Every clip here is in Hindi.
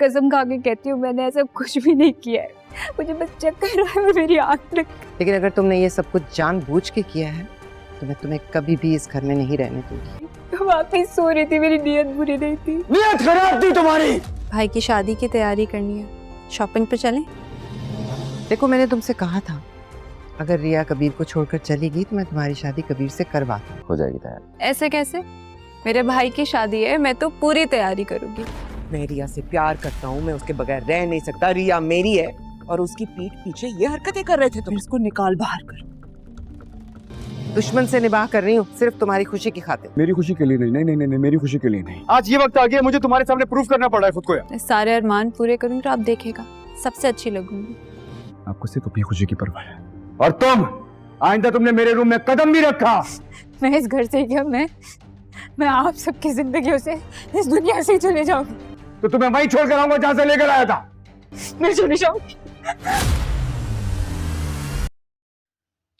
कसम खा के कहती हूँ मैंने ऐसा कुछ भी नहीं किया है। मुझे बस चक्कर आया और मेरी आँख लग। लेकिन अगर तुमने ये सब कुछ जानबूझ के किया है तो मैं तुम्हें कभी भी इस घर में नहीं रहने दूंगी। वाकई सो रही थी, मेरी नीयत बुरी नहीं थी। नीयत खराब थी तुम्हारी। भाई की शादी की तैयारी करनी है, शॉपिंग पे चलें? देखो मैंने तुमसे कहा था अगर रिया कबीर को छोड़कर चली गई तो मैं तुम्हारी शादी कबीर से करवाता हूँ। हो जाएगी तैयार। ऐसे कैसे? मेरे भाई की शादी है, मैं तो पूरी तैयारी करूंगी। मैं रिया से प्यार करता हूँ, मैं उसके बगैर रह नहीं सकता। रिया मेरी है और उसकी पीठ पीछे ये हरकतें कर रहे थे तुम। इसको निकाल बाहर कर। दुश्मन से निबाह कर रही हूँ सिर्फ तुम्हारी खुशी की खातिर। मेरी खुशी के लिए नहीं, नहीं नहीं नहीं, नहीं मेरी खुशी के लिए नहीं। आज ये वक्त आ गया, मुझे तुम्हारे सामने प्रूफ करना पड़ रहा है खुद को यार। मैं सारे अरमान पूरे करूंगी तो आप देखेगा, सबसे अच्छी लगूंगी। आपको सिर्फ अपनी खुशी की परवाह है। और तुम आइंदा तुमने मेरे रूम में कदम भी रखा। मैं इस घर से क्या मैं आप सबकी जिंदगियों से, इस दुनिया से चले जाऊंगी। तो तुम्हें वहीं छोड़कर आऊंगा जहां से लेकर आया था। मैं चले जाऊंगी।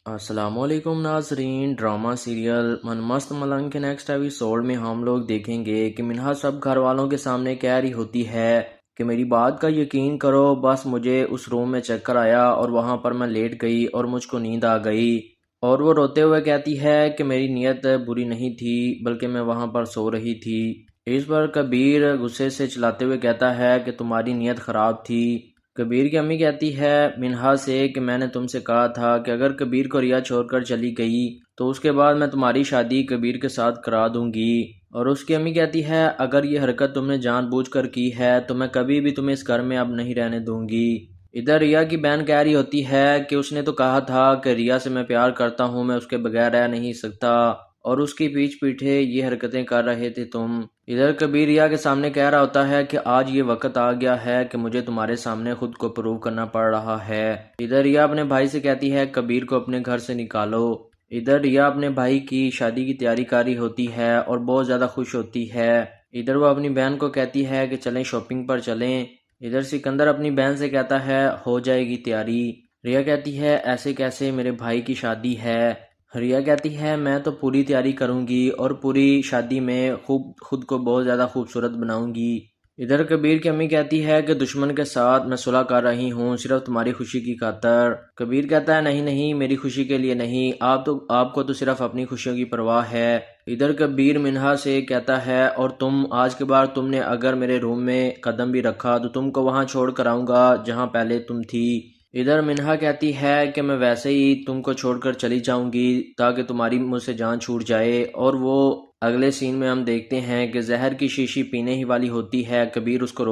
अस्सलामुअलैकुम नाजरीन, ड्रामा सीरियल मन मस्त मलंग के नेक्स्ट एपिसोड में हम लोग देखेंगे कि मिन्हा सब घर वालों के सामने कह रही होती है कि मेरी बात का यकीन करो, बस मुझे उस रूम में चक्कर आया और वहाँ पर मैं लेट गई और मुझको नींद आ गई। और वो रोते हुए कहती है कि मेरी नीयत बुरी नहीं थी बल्कि मैं वहाँ पर सो रही थी। इस पर कबीर गुस्से से चिल्लाते हुए कहता है कि तुम्हारी नीयत ख़राब थी। कबीर की अम्मी कहती है मिन्हा से कि मैंने तुमसे कहा था कि अगर कबीर को रिया छोड़कर चली गई तो उसके बाद मैं तुम्हारी शादी कबीर के साथ करा दूंगी। और उसकी अम्मी कहती है अगर ये हरकत तुमने जानबूझकर की है तो मैं कभी भी तुम्हें इस घर में अब नहीं रहने दूंगी। इधर रिया की बहन कह रही होती है कि उसने तो कहा था कि रिया से मैं प्यार करता हूँ, मैं उसके बगैर रह नहीं सकता और उसकी पीठ पीछे ये हरकतें कर रहे थे तुम। इधर कबीर रिया के सामने कह रहा होता है कि आज ये वक्त आ गया है कि मुझे तुम्हारे सामने खुद को प्रूव करना पड़ रहा है। इधर रिया अपने भाई से कहती है कबीर को अपने घर से निकालो। इधर रिया अपने भाई की शादी की तैयारी कर रही होती है और बहुत ज़्यादा खुश होती है। इधर वो अपनी बहन को कहती है कि चलें शॉपिंग पर चलें। इधर सिकंदर अपनी बहन से कहता है हो जाएगी तैयारी। रिया कहती है ऐसे कैसे, मेरे भाई की शादी है। रिया कहती है मैं तो पूरी तैयारी करूंगी और पूरी शादी में खुद को बहुत ज़्यादा खूबसूरत बनाऊंगी। इधर कबीर की अम्मी कहती है कि दुश्मन के साथ मैं सुलह कर रही हूँ सिर्फ तुम्हारी खुशी की खातर। कबीर कहता है नहीं नहीं, मेरी खुशी के लिए नहीं, आपको तो सिर्फ अपनी खुशियों की परवाह है। इधर कबीर मिन्हा से कहता है और तुम आज के बाद तुमने अगर मेरे रूम में कदम भी रखा तो तुमको वहाँ छोड़ कर आऊँगा जहाँ पहले तुम थी। इधर मिन्हा कहती है कि मैं वैसे ही तुमको छोड़कर चली जाऊंगी ताकि तुम्हारी मुझसे जान छूट जाए। और वो अगले सीन में हम देखते हैं कि जहर की शीशी पीने ही वाली होती है। कबीर उसको